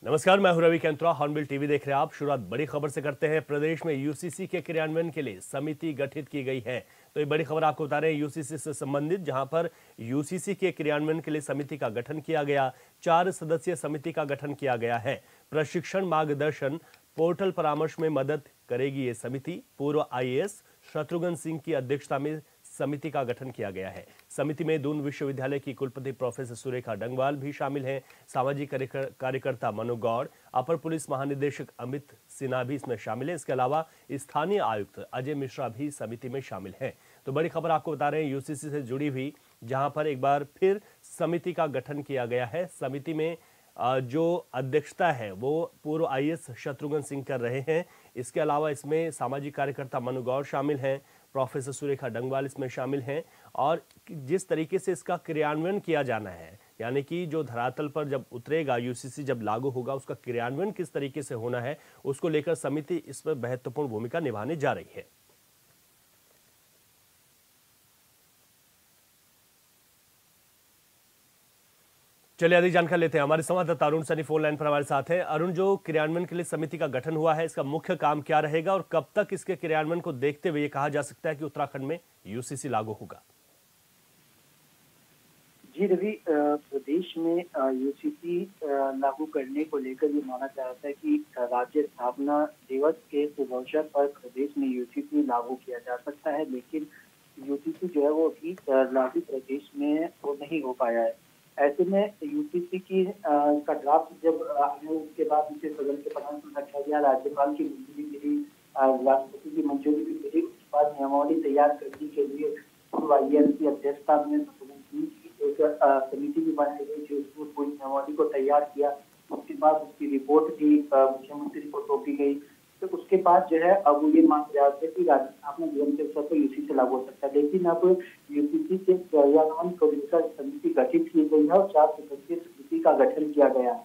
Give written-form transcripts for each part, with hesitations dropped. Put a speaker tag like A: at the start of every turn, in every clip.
A: नमस्कार, मैं हूं रवि कैंत्रा। हॉर्नबिल टीवी देख रहे हैं आप। शुरुआत बड़ी खबर से करते हैं। प्रदेश में यूसीसी के क्रियान्वयन के लिए समिति गठित की गई है। तो ये बड़ी खबर आपको बता रहे हैं यूसीसी से संबंधित, जहां पर यूसीसी के क्रियान्वयन के लिए समिति का गठन किया गया। 4 सदस्यीय समिति का गठन किया गया है। प्रशिक्षण, मार्गदर्शन, पोर्टल परामर्श में मदद करेगी ये समिति। पूर्व आईएएस शत्रुघ्न सिंह की अध्यक्षता में समिति का गठन किया गया है। समिति में दून विश्वविद्यालय की कुलपति प्रोफेसर सुरेखा डंगवाल भी शामिल हैं। सामाजिक कार्यकर्ता मनु गौड़, अपर पुलिस महानिदेशक अमित सिन्हा भी इसमें शामिल हैं। इसके अलावा स्थानीय आयुक्त अजय मिश्रा भी समिति में शामिल हैं। तो बड़ी खबर आपको बता रहे हैं यूसीसी से जुड़ी हुई, जहां पर एक बार फिर समिति का गठन किया गया है। समिति में जो अध्यक्षता है वो पूर्व आईएएस शत्रुघ्न सिंह कर रहे हैं। इसके अलावा इसमें सामाजिक कार्यकर्ता मनु गौड़ शामिल हैं, प्रोफेसर सुरेखा डंगवाल इसमें शामिल हैं। और जिस तरीके से इसका क्रियान्वयन किया जाना है, यानी कि जो धरातल पर जब उतरेगा, यूसीसी जब लागू होगा, उसका क्रियान्वयन किस तरीके से होना है, उसको लेकर समिति इसमें महत्वपूर्ण भूमिका निभाने जा रही है। चलिए अधिक जानकारी लेते हैं। हमारे संवाददाता अरुण सनी फोन लाइन पर हमारे साथ हैं। अरुण, जो क्रियान्वयन के लिए समिति का गठन हुआ है, इसका मुख्य काम क्या रहेगा और कब तक इसके क्रियान्वयन को देखते हुए ये कहा जा सकता है कि उत्तराखंड में यूसीसी लागू होगा?
B: जी रवि, प्रदेश में यूसीसी लागू करने को लेकर ये माना जा रहा है कि राज्य स्थापना दिवस के शुभ अवसर पर प्रदेश में यूसीसी लागू किया जा सकता है, लेकिन यूसीसी जो है वो अभी लागू प्रदेश में वो नहीं हो पाया है। ऐसे में यूसीसी की का ड्राफ्ट जब आया, उसके बाद उसे सदन के पटल पर रखा गया, राज्यपाल की मंजूरी मिली, राष्ट्रपति की मंजूरी भी मिली। उसके बाद नियमावली तैयार करने के लिए पूर्व आईएएस की अध्यक्षता में एक समिति भी बनाई गई थी। उसने पूरी नियमावली को तैयार किया। उसके बाद उसकी रिपोर्ट भी मुख्यमंत्री को सौंपी गई। तो उसके बाद जो है अब ये मान रहा है कि राज्य स्थापना दिवस के अवसर पर यूसीसी लागू हो सकता है, लेकिन अब यूसीसी के क्रियान्वयन को लेकर समिति गठित की गई है और 4 सदस्यीय समिति का गठन किया गया है,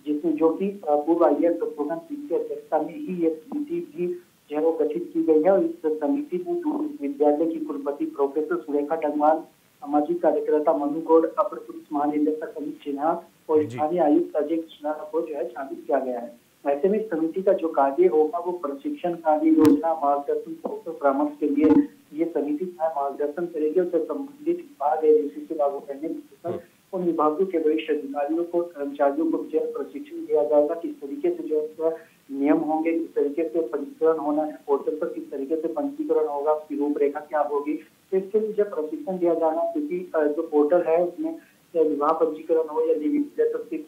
B: जिसमें जो कि पूर्व आईएएस शत्रुघ्न सिंह की अध्यक्षता में ही ये समिति भी जो है वो गठित की गई है। और इस समिति में दून विश्वविद्यालय की कुलपति प्रोफेसर सुरेखा डंगवाल, सामाजिक कार्यकर्ता मनु गौड़, अपर पुलिस महानिदेशक अमित सिन्हा और स्थानीय आयुक्त अजय मिश्रा को जो है शामिल किया गया है। ऐसे में समिति का जो कार्य होगा वो प्रशिक्षण कार्य योजना, मार्गदर्शन, परामर्श के लिए ये समिति मार्गदर्शन करेगी। उससे संबंधित विभाग है यूसीसी लागू करने में उन विभागों के वरिष्ठ अधिकारियों को, कर्मचारियों को जो प्रशिक्षण दिया जाएगा, किस तरीके से जो नियम होंगे, किस तरीके से पंजीकरण होना है, पोर्टल पर किस तरीके से पंजीकरण होगा, उसकी रूपरेखा क्या होगी। तो इसके लिए जब प्रशिक्षण दिया जाना, क्योंकि जो पोर्टल है उसमें विवाह पंजीकरण हो या लिविंग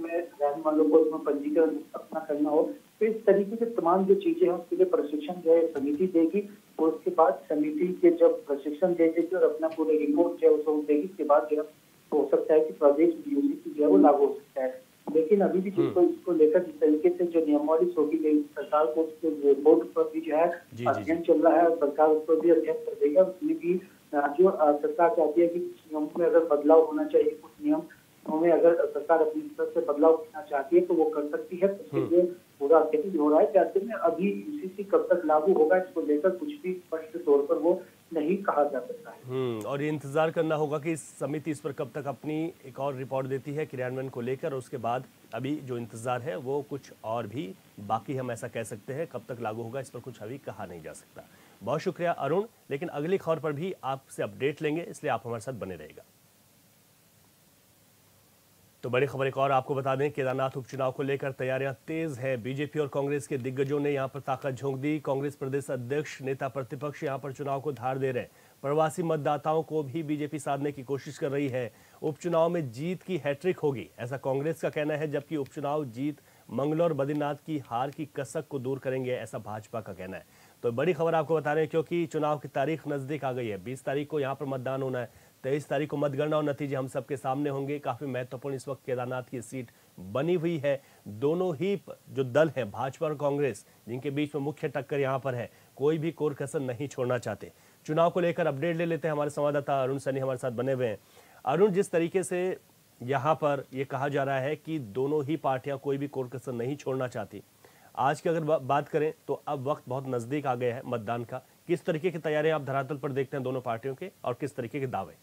B: में रहने वालों को उसमें पंजीकरण अपना करना हो, तो इस तरीके से तमाम जो चीजें हैं उसके लिए प्रशिक्षण जो है समिति देगी। और उसके बाद समिति के जब प्रशिक्षण दे देगी और अपना पूरे रिपोर्ट जो है उसको देगी, इसके बाद जो हो सकता है कि प्रदेश में यूसीसी जो है वो लागू हो सकता है। लेकिन अभी भी जिसको इसको लेकर जिस तरीके से जो नियमावली सौंपी गई सरकार को, उसके रिपोर्ट पर भी जो है अध्ययन चल रहा है और सरकार उस पर भी अध्ययन कर देगा। उसमें भी जो सरकार चाहती है कि कुछ नियमों में अगर बदलाव होना चाहिए, कुछ नियमों में अगर सरकार अपनी स्तर से बदलाव करना चाहती है तो वो कर सकती है। उसके लिए पूरा अध्ययन हो रहा है। चाहते में अभी यूसीसी कब तक लागू होगा इसको लेकर कुछ भी स्पष्ट तौर पर वो नहीं कहा जा सकता है।
A: और ये इंतजार करना होगा कि समिति इस पर कब तक अपनी एक और रिपोर्ट देती है क्रियान्वयन को लेकर। उसके बाद अभी जो इंतजार है वो कुछ और भी बाकी, हम ऐसा कह सकते हैं। कब तक लागू होगा इस पर कुछ अभी कहा नहीं जा सकता। बहुत शुक्रिया अरुण, लेकिन अगली खबर पर भी आपसे अपडेट लेंगे, इसलिए आप हमारे साथ बने रहेगा। तो बड़ी खबर एक और आपको बता दें, केदारनाथ उपचुनाव को लेकर तैयारियां तेज है। बीजेपी और कांग्रेस के दिग्गजों ने यहां पर ताकत झोंक दी। कांग्रेस प्रदेश अध्यक्ष, नेता प्रतिपक्ष यहां पर चुनाव को धार दे रहे हैं। प्रवासी मतदाताओं को भी बीजेपी साधने की कोशिश कर रही है। उपचुनाव में जीत की हैट्रिक होगी, ऐसा कांग्रेस का कहना है, जबकि उपचुनाव जीत मंगलौर बद्रीनाथ की हार की कसक को दूर करेंगे, ऐसा भाजपा का कहना है। तो बड़ी खबर आपको बता रहे हैं, क्योंकि चुनाव की तारीख नजदीक आ गई है। 20 तारीख को यहाँ पर मतदान होना है, 23 तारीख को मतगणना और नतीजे हम सबके सामने होंगे। काफी महत्वपूर्ण इस वक्त केदारनाथ की सीट बनी हुई है। दोनों ही जो दल हैं, भाजपा और कांग्रेस, जिनके बीच में मुख्य टक्कर यहाँ पर है, कोई भी कोर कसर नहीं छोड़ना चाहते। चुनाव को लेकर अपडेट ले लेते हैं। हमारे संवाददाता अरुण सनी हमारे साथ बने हुए हैं। अरुण, जिस तरीके से यहाँ पर यह कहा जा रहा है कि दोनों ही पार्टियां कोई भी कोर कसर नहीं छोड़ना चाहती, आज की अगर बात करें तो अब वक्त बहुत नजदीक आ गया है मतदान का। किस तरीके की तैयारियां आप धरातल पर देखते हैं दोनों पार्टियों के, और किस तरीके के दावे?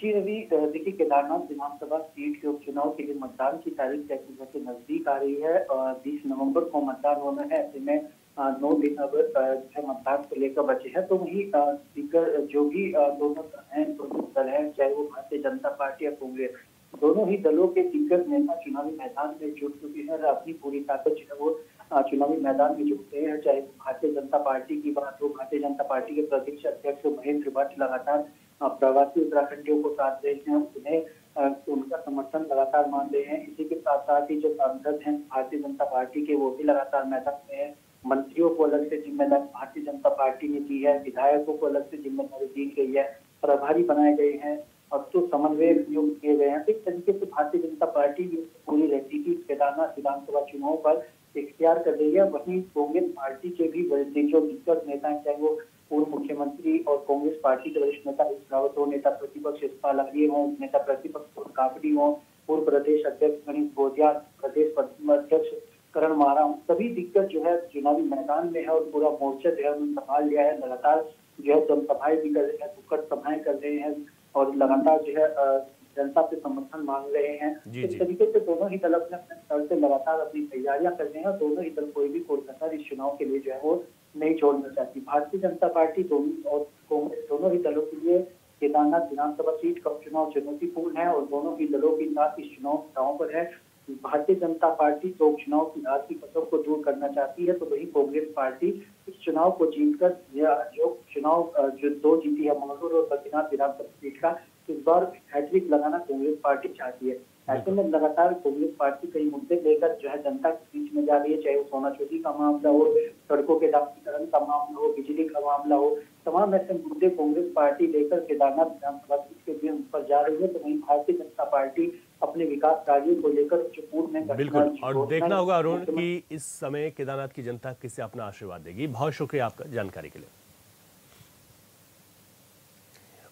B: जी रवि, देखिए केदारनाथ विधानसभा सीट के उपचुनाव के लिए मतदान की तारीख जैसे जैसे नजदीक आ रही है और 20 नवंबर को मतदान होना है। ऐसे में 9 दिन अब जो मतदान को लेकर बचे हैं। तो वही स्पीकर जो भी दोनों हैं, दोनों दल हैं, चाहे वो भारतीय जनता पार्टी या कांग्रेस, दोनों ही दलों के दिग्गज नेता चुनावी मैदान में जुट चुके हैं और अपनी पूरी ताकत जो है वो चुनावी मैदान में जुटते हैं। चाहे भारतीय जनता पार्टी की बात हो, भारतीय जनता पार्टी के प्रदेश अध्यक्ष महेंद्र भट्ट लगातार प्रवासी उत्तराखंडियों को साथ रहे हैं, उन्हें उनका समर्थन लगातार मान रहे हैं। इसी के साथ साथ ही जो सांसद हैं भारतीय जनता पार्टी के, वो भी लगातार मैदान में है। मंत्रियों को अलग से जिम्मेदारी भारतीय जनता पार्टी ने दी है, विधायकों को अलग से जिम्मेदारी दी गई है, प्रभारी बनाए गए हैं और तो समन्वयक नियुक्त किए गए हैं। एक तरीके से भारतीय जनता पार्टी भी पूरी रणनीति केदारनाथ विधानसभा चुनाव पर इख्तियार कर रही है। वहीं कांग्रेस पार्टी के भी बड़े जो दिग्गज नेता हैं, चाहे वो पूर्व मुख्यमंत्री और कांग्रेस पार्टी के वरिष्ठ नेता हरीश रावत हो, नेता प्रतिपक्ष यशपाल आर्य हो, नेता प्रतिपक्ष काकड़ी हो, पूर्व प्रदेश अध्यक्ष गणेश गोदिया, प्रदेश अध्यक्ष करण मारा, सभी दिग्गज जो है चुनावी मैदान में है और पूरा मोर्चा जो है उन्होंने संभाल लिया है। लगातार जो है जनसभाएं भी कर रहे हैं, नुक्कड़ सभाएं कर रहे हैं और लगातार जो है जनता से समर्थन मांग रहे हैं। इस तरीके से दोनों ही दल अपने स्तर से लगातार अपनी तैयारियां कर रहे हैं और दोनों ही दल कोई भी कोई कसर इस चुनाव के लिए जो है वो नहीं छोड़ना चाहती। भारतीय जनता पार्टी दोनों और कांग्रेस दोनों ही दलों के लिए केदारनाथ विधानसभा सीट का उपचुनाव चुनौतीपूर्ण है और दोनों ही दलों की नाक इस चुनाव पर है। भारतीय जनता पार्टी तो उपचुनाव की राजनीतिक कसर को दूर करना चाहती है, तो वही कांग्रेस पार्टी इस चुनाव को जीतकर जो चुनाव जो 2 जीती है मंगलूर और बद्रीनाथ विधानसभा सीट का, इस बार हैट्रिक लगाना कांग्रेस पार्टी चाहती है। ऐसे में लगातार कांग्रेस पार्टी कई मुद्दे लेकर जो है जनता के बीच में जा रही है, चाहे वो सोना चोरी का मामला हो, सड़कों के डामरीकरण का मामला हो, बिजली का मामला हो, तमाम ऐसे मुद्दे कांग्रेस पार्टी लेकर केदारनाथ विधानसभा सीट के ऊपर जा रही है। तो वहीं भारतीय जनता पार्टी अपने विकास कार्यों को लेकर जो पूर्व में
A: बिल्कुल, और देखना होगा अरुण कि इस समय केदारनाथ की जनता किसे अपना आशीर्वाद देगी। बहुत शुक्रिया आपका जानकारी के लिए।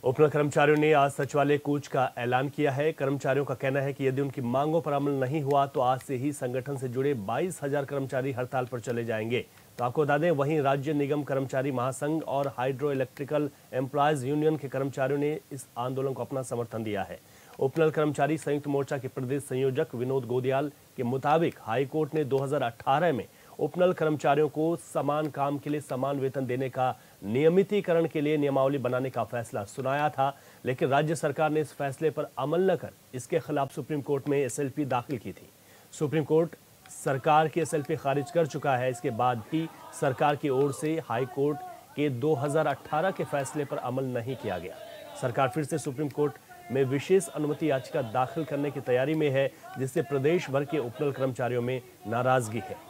A: उपनल कर्मचारियों ने आज सचिवालय कूच का ऐलान किया है। कर्मचारियों का कहना है कि यदि उनकी मांगों पर अमल नहीं हुआ तो आज से ही संगठन से जुड़े 22,000 कर्मचारी हड़ताल पर चले जाएंगे। तो आपको बता दें, वहीं राज्य निगम कर्मचारी महासंघ और हाइड्रो इलेक्ट्रिकल एम्प्लॉयज यूनियन के कर्मचारियों ने इस आंदोलन को अपना समर्थन दिया है। उपनल कर्मचारी संयुक्त मोर्चा के प्रदेश संयोजक विनोद गोदियाल के मुताबिक हाईकोर्ट ने 2018 में उपनल कर्मचारियों को समान काम के लिए समान वेतन देने का नियमितीकरण के लिए नियमावली बनाने का फैसला सुनाया था, लेकिन राज्य सरकार ने इस फैसले पर अमल न कर इसके खिलाफ सुप्रीम कोर्ट में एसएलपी दाखिल की थी। सुप्रीम कोर्ट सरकार की एसएलपी खारिज कर चुका है। इसके बाद भी सरकार की ओर से हाई कोर्ट के 2018 के फैसले पर अमल नहीं किया गया। सरकार फिर से सुप्रीम कोर्ट में विशेष अनुमति याचिका दाखिल करने की तैयारी में है, जिससे प्रदेश भर के उपनल कर्मचारियों में नाराजगी है।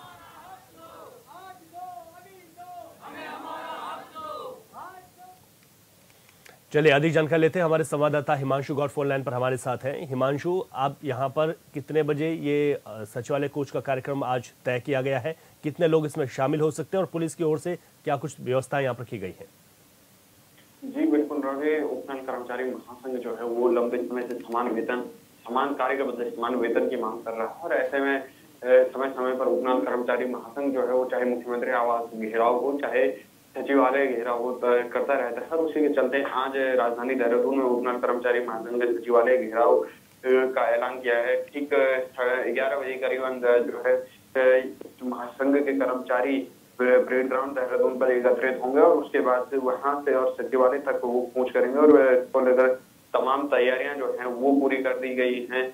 A: चलिए अधिक जानकारी लेते हैं। हमारे संवाददाता हिमांशु गौर फोन लाइन पर हमारे साथ हैं। हिमांशु, आप यहाँ पर कितने बजे ये सचिवालय कूच का कार्यक्रम आज तय किया गया है, कितने लोग इसमें शामिल हो सकते हैं और पुलिस की ओर से क्या कुछ व्यवस्थाएं यहाँ पर की गई है?
C: जी बिल्कुल रवि, उपनल कर्मचारी महासंघ जो है वो लंबे समय से समान वेतन, समान कार्य के बदले समान वेतन की मांग कर रहा है और ऐसे में समय समय पर उपनल कर्मचारी महासंघ जो है वो चाहे मुख्यमंत्री आवास घेराव हो, चाहे सचिवालय घेराव हो, करता रहता है। उसी के चलते आज राजधानी देहरादून में उपनल कर्मचारी महासंघ ने सचिवालय घेराव का ऐलान किया है। ठीक 11 बजे करीबन जो है महासंघ के कर्मचारी परेड ग्राउंड देहरादून पर एकत्रित होंगे और उसके बाद से वहां से और सचिवालय तक वो कूच करेंगे और को लेकर तमाम तैयारियां जो हैं वो पूरी कर दी गई हैं।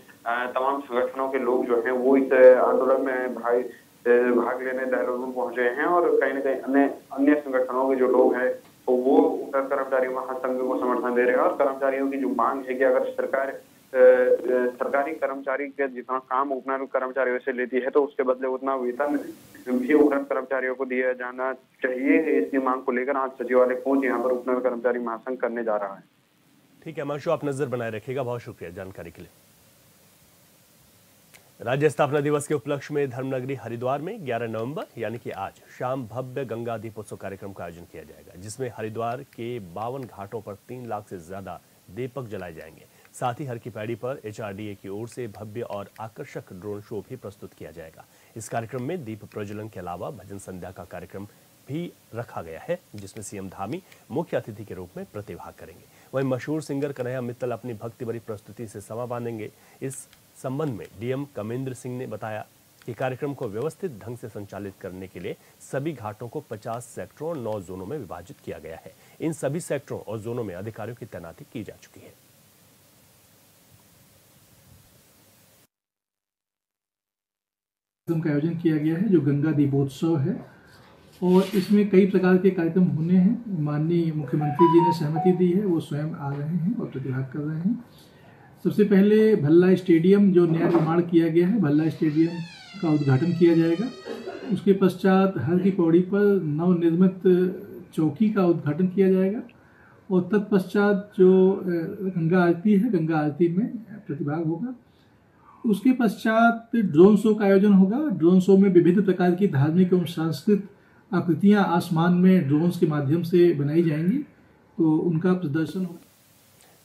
C: तमाम संगठनों के लोग जो हैं वो इस आंदोलन में भाग लेने देहरादून पहुंचे हैं और कहीं न कहीं अन्य संगठनों के जो लोग हैं तो वो कर्मचारी महासंघ को समर्थन दे रहे हैं और कर्मचारियों की जो मांग है कि अगर सरकार सरकारी कर्मचारी के जितना काम उपनल कर्मचारियों से लेती है तो उसके बदले उतना वेतन भी उपनल कर्मचारियों को दिया जाना चाहिए। इसकी मांग को लेकर आज सचिवालय कूच यहाँ पर उपनल कर्मचारी महासंघ करने जा रहा है।
A: ठीक है हिमांशु, आप नजर बनाए रखिएगा। बहुत शुक्रिया जानकारी के लिए। राज्य स्थापना दिवस के उपलक्ष्य में धर्मनगरी हरिद्वार में 11 नवंबर यानी कि आज शाम भव्य गंगा दीपोत्सव कार्यक्रम का आयोजन किया जाएगा, जिसमें हरिद्वार के 52 घाटों पर 3 लाख से ज्यादा दीपक जलाए जाएंगे। साथ ही हर की पैड़ी पर एचआरडीए की ओर से भव्य और आकर्षक ड्रोन शो भी प्रस्तुत किया जाएगा। इस कार्यक्रम में दीप प्रज्वलन के अलावा भजन संध्या का कार्यक्रम भी रखा गया है, जिसमें सीएम धामी मुख्य अतिथि के रूप में प्रतिभाग करेंगे। वहीं मशहूर सिंगर कन्हैया मित्तल अपनी भक्ति भरी प्रस्तुति से समा बांधेंगे। इस संबंध में डीएम कमेंद्र सिंह ने बताया कि कार्यक्रम को व्यवस्थित ढंग से संचालित करने के लिए सभी घाटों को 50 सेक्टरों और 9 जोनों में विभाजित किया गया है। इन सभी सेक्टरों और जोनों में अधिकारियों की तैनाती की जा चुकी है।
D: का आयोजन किया गया है जो गंगा दीपोत्सव है और इसमें कई प्रकार के कार्यक्रम होने हैं। माननीय मुख्यमंत्री जी ने सहमति दी है, वो स्वयं आ रहे हैं और प्रतिभाग कर रहे हैं। सबसे पहले भल्ला स्टेडियम जो नया निर्माण किया गया है, भल्ला स्टेडियम का उद्घाटन किया जाएगा। उसके पश्चात हर की पौड़ी पर नवनिर्मित चौकी का उद्घाटन किया जाएगा और तत्पश्चात जो गंगा आरती है, गंगा आरती में प्रतिभाग होगा। उसके पश्चात ड्रोन शो का आयोजन होगा। ड्रोन शो में विविध प्रकार की धार्मिक एवं सांस्कृतिक आकृतियां आसमान में ड्रोन्स के माध्यम से बनाई जाएंगी, तो उनका प्रदर्शन होगा।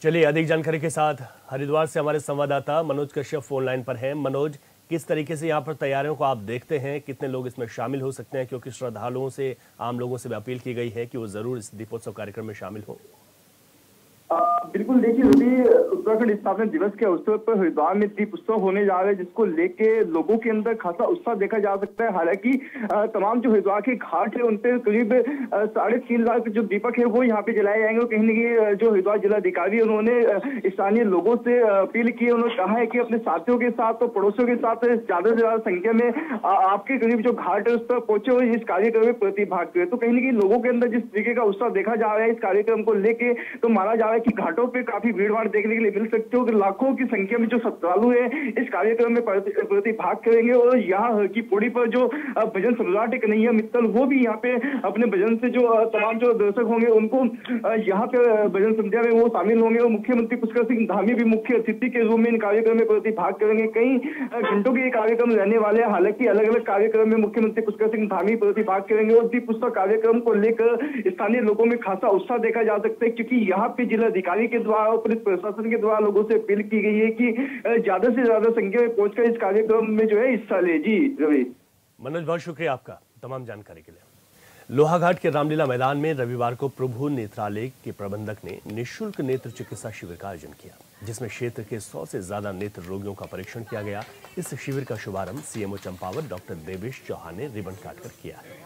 A: चलिए, अधिक जानकारी के साथ हरिद्वार से हमारे संवाददाता मनोज कश्यप फोन लाइन पर हैं। मनोज, किस तरीके से यहाँ पर तैयारियों को आप देखते हैं, कितने लोग इसमें शामिल हो सकते हैं, क्योंकि श्रद्धालुओं से, आम लोगों से भी अपील की गई है कि वो जरूर इस दीपोत्सव कार्यक्रम में शामिल हो?
E: बिल्कुल, देखिए रवि, उत्तराखंड स्थापना दिवस के अवसर पर हरिद्वार में दीप उत्सव होने जा रहा है, जिसको लेके लोगों के अंदर खासा उत्साह देखा जा सकता है। हालांकि तमाम जो हरिद्वार के घाट है उन पर करीब 3.5 लाख जो दीपक है वो यहाँ पे जलाए जाएंगे। कहीं न कहीं जो हरिद्वार जिलाधिकारी उन्होंने स्थानीय लोगों से अपील की है, उन्होंने कहा है कि अपने साथियों के साथ और पड़ोसियों के साथ ज्यादा से ज्यादा संख्या में आपके करीब जो घाट है उस पर पहुंचे और इस कार्यक्रम में प्रतिभाग करें। तो कहीं न कहीं लोगों के अंदर जिस तरीके का उत्साह देखा जा रहा है इस कार्यक्रम को लेके, तो माना जा रहा है कि घाटों पे काफी भीड़ भाड़ देखने के लिए मिल सकते हो कि लाखों की संख्या में जो श्रद्धालु है इस कार्यक्रम में प्रतिभाग करेंगे। और यहाँ की पौड़ी पर जो भजन सम्राट कन्हैया मित्तल वो भी यहाँ पे अपने भजन से जो तमाम जो दर्शक होंगे उनको यहाँ पे भजन संध्या में वो शामिल होंगे। और मुख्यमंत्री पुष्कर सिंह धामी भी मुख्य अतिथि के रूप में इन कार्यक्रम में प्रतिभाग करेंगे। कई घंटों के ये कार्यक्रम रहने वाले हैं। हालांकि अलग अलग कार्यक्रम में मुख्यमंत्री पुष्कर सिंह धामी प्रतिभाग करेंगे और दीप उत्सव कार्यक्रम को लेकर स्थानीय लोगों में खासा उत्साह देखा जा सकता है, क्योंकि यहाँ पे जिलाधिकारी के द्वारा और पुलिस प्रशासन के द्वारा लोगों से अपील की गई है कि ज्यादा से ज्यादा संख्या में पहुंचकर इस कार्यक्रम में जो है हिस्सा ले। जी रवि।
A: मनोज, बहुत शुक्रिया आपका तमाम जानकारी के लिए। लोहाघाट के रामलीला मैदान में रविवार को प्रभु नेत्रालय के प्रबंधक ने निःशुल्क नेत्र चिकित्सा शिविर का आयोजन किया, जिसमें क्षेत्र के 100 से ज्यादा नेत्र रोगियों का परीक्षण किया गया। इस शिविर का शुभारंभ सीएमओ चंपावत डॉक्टर देवेश चौहान ने रिबन काटकर किया है।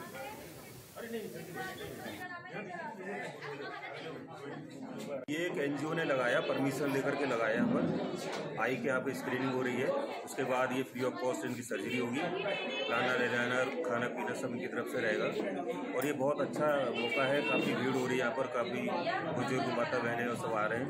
F: ये एक एनजीओ ने लगाया, परमिशन लेकर के लगाया। यहाँ पर आई के यहाँ पे स्क्रीनिंग हो रही है, उसके बाद ये फ्री ऑफ कॉस्ट इनकी सर्जरी होगी। लाना रहना खाना पीना सब इनकी तरफ से रहेगा और ये बहुत अच्छा मौका है। काफ़ी भीड़ हो रही है यहाँ पर, काफ़ी बुजुर्ग माता बहनें और सब आ रहे हैं,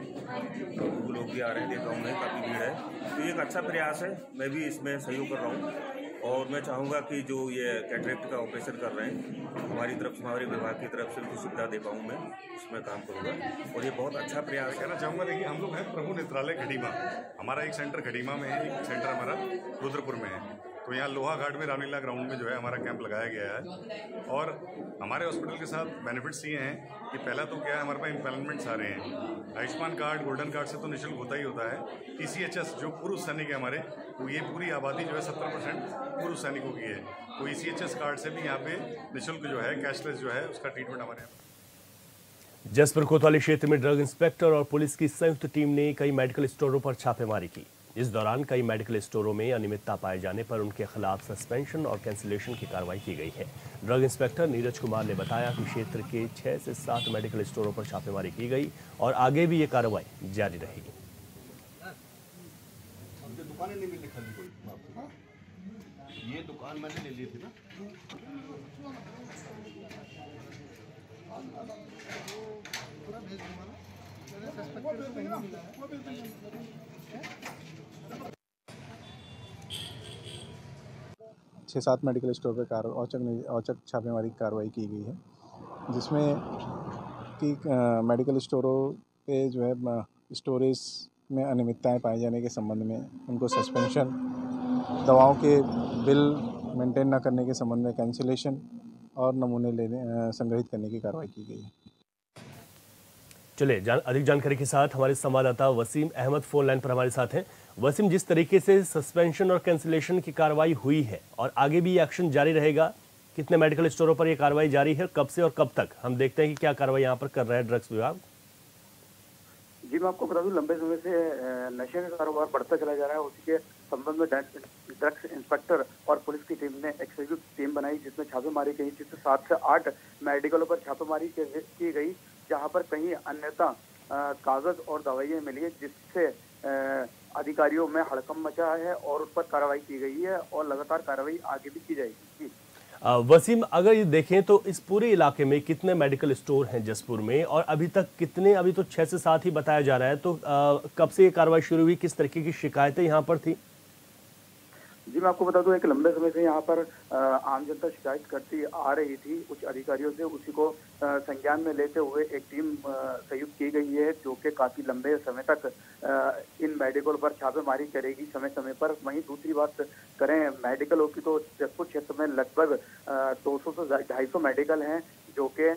F: तो लोग भी आ रहे हैं, देखा हूँ मैं काफ़ी भीड़ है। तो ये एक अच्छा प्रयास है, मैं भी इसमें सहयोग कर रहा हूँ और मैं चाहूँगा कि जो ये कैटरेक्ट का ऑपरेशन कर रहे हैं हमारी तरफ से, हमारे विभाग की तरफ से उनको सुविधा दे पाऊँ, मैं उसमें काम करूँगा और ये बहुत अच्छा प्रयास
G: कहना चाहूँगा। देखिए, हम लोग हैं प्रभु नेत्रालय खडीमा, हमारा एक सेंटर खडीमा में है, एक सेंटर हमारा रुद्रपुर में है। तो यहाँ लोहाघाट में रामलीला ग्राउंड में जो है हमारा कैंप लगाया गया है और हमारे हॉस्पिटल के साथ बेनिफिट्स ये हैं कि पहला तो क्या है, हमारे पास इम्प्लॉयमेंट्स आ रहे हैं। आयुष्मान कार्ड, गोल्डन कार्ड से तो निःशुल्क होता ही होता है। ECHS जो पुरुष सैनिक है हमारे, तो ये पूरी आबादी जो है 70% पुरुष सैनिकों की है, तो ECHS कार्ड से भी यहाँ पे निःशुल्क जो है कैशलेस जो है उसका ट्रीटमेंट हमारे यहाँ।
A: जसपुर कोतवाली क्षेत्र में ड्रग इंस्पेक्टर और पुलिस की संयुक्त टीम ने कई मेडिकल स्टोरों पर छापेमारी की। इस दौरान कई मेडिकल स्टोरों में अनियमितता पाए जाने पर उनके खिलाफ सस्पेंशन और कैंसिलेशन की कार्रवाई की गई है। ड्रग इंस्पेक्टर नीरज कुमार ने बताया कि क्षेत्र के 6 से 7 मेडिकल स्टोरों पर छापेमारी की गई और आगे भी ये कार्रवाई जारी रहेगी।
H: दुकानें नहीं मिली खाली कोई, ये दुकान मैंने ले ली थी ना।
I: 6-7 मेडिकल स्टोर पर औचक छापेमारी की कार्रवाई की गई है, जिसमें कि मेडिकल स्टोरों पे जो है स्टोरेज में अनियमितताएं पाए जाने के संबंध में उनको सस्पेंशन, दवाओं के बिल मेंटेन न करने के संबंध में कैंसिलेशन और नमूने संग्रहित करने की कार्रवाई की गई है।
A: चलिए, अधिक जानकारी के साथ हमारे संवाददाता वसीम अहमद फोन लाइन पर हमारे साथ हैं। वसीम, जिस तरीके से सस्पेंशन और कैंसिलेशन की कार्रवाई हुई है और आगे भी एक्शन जारी रहेगा, कितने मेडिकल स्टोरों पर यह कार्रवाई जारी है, कब से और कब तक हम देखते हैं कि क्या कार्रवाई यहाँ पर कर रहा है ड्रग्स विभाग?
B: जी, मैं आपको बता दूं, लंबे समय से नशे का कारोबार बढ़ता चला जा रहा है। उसी के संबंध में ड्रग्स इंस्पेक्टर और पुलिस की टीम ने एक संयुक्त टीम बनाई, जिसमें छापेमारी की, जिससे 7 से 8 मेडिकलों पर छापेमारी की गई, जहां पर कहीं अन्यथा कागज और दवाइयां मिली है, जिससे अधिकारियों में हड़कंप मचा है और उस पर कार्रवाई की गई है और लगातार कार्रवाई आगे भी की जाएगी। जी
A: वसीम, अगर ये देखें तो इस पूरे इलाके में कितने मेडिकल स्टोर हैं जसपुर में, और अभी तक कितने? अभी तो 6 से 7 ही बताया जा रहा है, तो कब से ये कार्रवाई शुरू हुई? किस तरीके की शिकायतें यहाँ पर थी?
B: जी, मैं आपको बता दूं, एक लंबे समय से यहाँ पर आम जनता शिकायत करती आ रही थी उच्च अधिकारियों से। उसी को संज्ञान में लेते हुए एक टीम संयुक्त की गई है, जो कि काफी लंबे समय तक इन मेडिकल पर छापेमारी करेगी समय समय पर। वहीं दूसरी बात करें मेडिकलों की, तो जसपुर क्षेत्र में लगभग 200 से 250 मेडिकल हैं, जो कि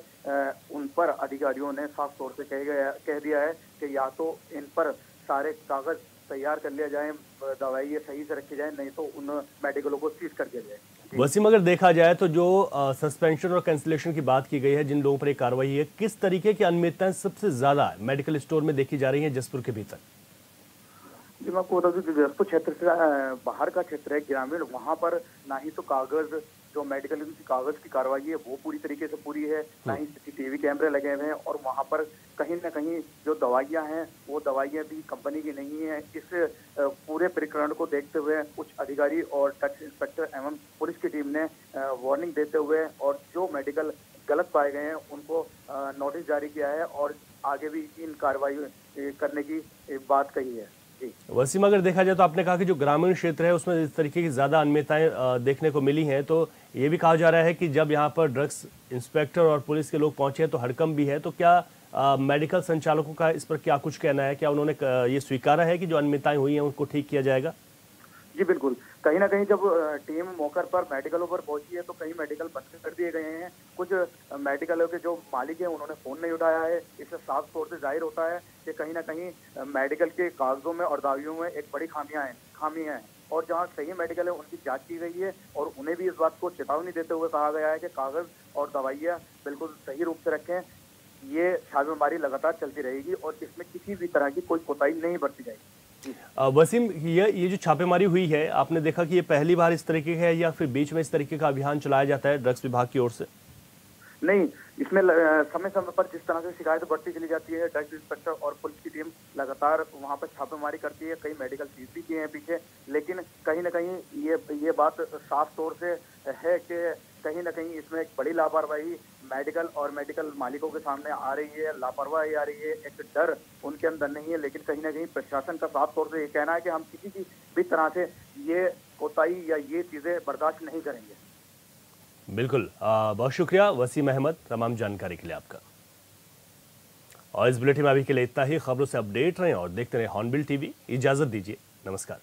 B: उन पर अधिकारियों ने साफ तौर से कह दिया है कि या तो इन पर सारे कागज तैयार कर लिया जाए, दवाई सही से रखी जाए, नहीं तो उन मेडिकलों को सीज कर दिया जाए।
A: वसीम, अगर देखा जाए तो जो सस्पेंशन और कैंसिलेशन की बात की गई है, जिन लोगों पर एक कार्रवाई है, किस तरीके की अनियमितताएं सबसे ज्यादा मेडिकल स्टोर में देखी जा रही है जसपुर के भीतर?
B: जी, मैं आपको बता दूं, जसपुर क्षेत्र से बाहर का क्षेत्र है, ग्रामीण, वहाँ पर ना ही तो कागज, जो मेडिकल की कागज की कार्रवाई है वो पूरी तरीके से पूरी है, ना ही CCTV कैमरे लगे हुए हैं, और वहाँ पर कहीं ना कहीं जो दवाइयाँ हैं वो दवाइयाँ भी कंपनी की नहीं है। इस पूरे प्रकरण को देखते हुए उच्च अधिकारी और ड्रग्स इंस्पेक्टर एवं पुलिस की टीम ने वार्निंग देते हुए और जो मेडिकल गलत पाए गए हैं उनको नोटिस जारी किया है और आगे भी इन कार्रवाई करने की बात कही है।
A: वसीम, अगर देखा जाए तो आपने कहा कि जो ग्रामीण क्षेत्र है उसमें इस तरीके की ज्यादा अनियमितताएं देखने को मिली हैं, तो ये भी कहा जा रहा है कि जब यहाँ पर ड्रग्स इंस्पेक्टर और पुलिस के लोग पहुंचे हैं तो हड़कंप भी है, तो क्या मेडिकल संचालकों का इस पर क्या कुछ कहना है? क्या उन्होंने ये स्वीकारा है कि जो अनियमितताएं हुई हैं उनको ठीक किया जाएगा?
B: जी बिल्कुल, कहीं ना कहीं जब टीम मौके पर मेडिकलों पर पहुंची है तो कई मेडिकल बंद कर दिए गए हैं। कुछ मेडिकलों के जो मालिक हैं उन्होंने फोन नहीं उठाया है। इससे साफ तौर से जाहिर होता है कि कहीं ना कहीं मेडिकल के कागजों में और दावियों में एक बड़ी खामी है और जहां सही मेडिकल है उनकी जांच की गई है और उन्हें भी इस बात को चेतावनी देते हुए कहा गया है कि कागज और दवाइयाँ बिल्कुल सही रूप से रखें। ये छापेमारी लगातार चलती रहेगी और इसमें किसी भी तरह की कोई कोताही नहीं बरती जाएगी।
A: वसीम, ये जो छापेमारी हुई है, आपने देखा कि ये पहली बार इस तरीके का है या फिर बीच में इस तरीके का अभियान चलाया जाता है ड्रग्स विभाग की ओर से?
B: नहीं, इसमें समय समय पर जिस तरह से शिकायत बढ़ती चली जाती है, ड्रग्स इंस्पेक्टर और पुलिस की टीम लगातार वहां पर छापेमारी करती है। कई मेडिकल सीज भी किए हैं पीछे, लेकिन कहीं ना कहीं ये बात साफ तौर से है कि कहीं ना कहीं इसमें एक बड़ी लापरवाही मेडिकल और मेडिकल मालिकों के सामने आ रही है, लापरवाही आ रही है, एक डर उनके अंदर नहीं है। लेकिन कहीं ना कहीं प्रशासन का साफ तौर से ये कहना है कि हम किसी की भी तरह से ये कोताही या ये चीजें बर्दाश्त नहीं करेंगे।
A: बिल्कुल, बहुत शुक्रिया वसीम अहमद तमाम जानकारी के लिए आपका। और इस बुलेटिन में अभी के लिए इतना ही। खबरों से अपडेट रहें और देखते रहें हॉर्नबिल टीवी। इजाजत दीजिए, नमस्कार।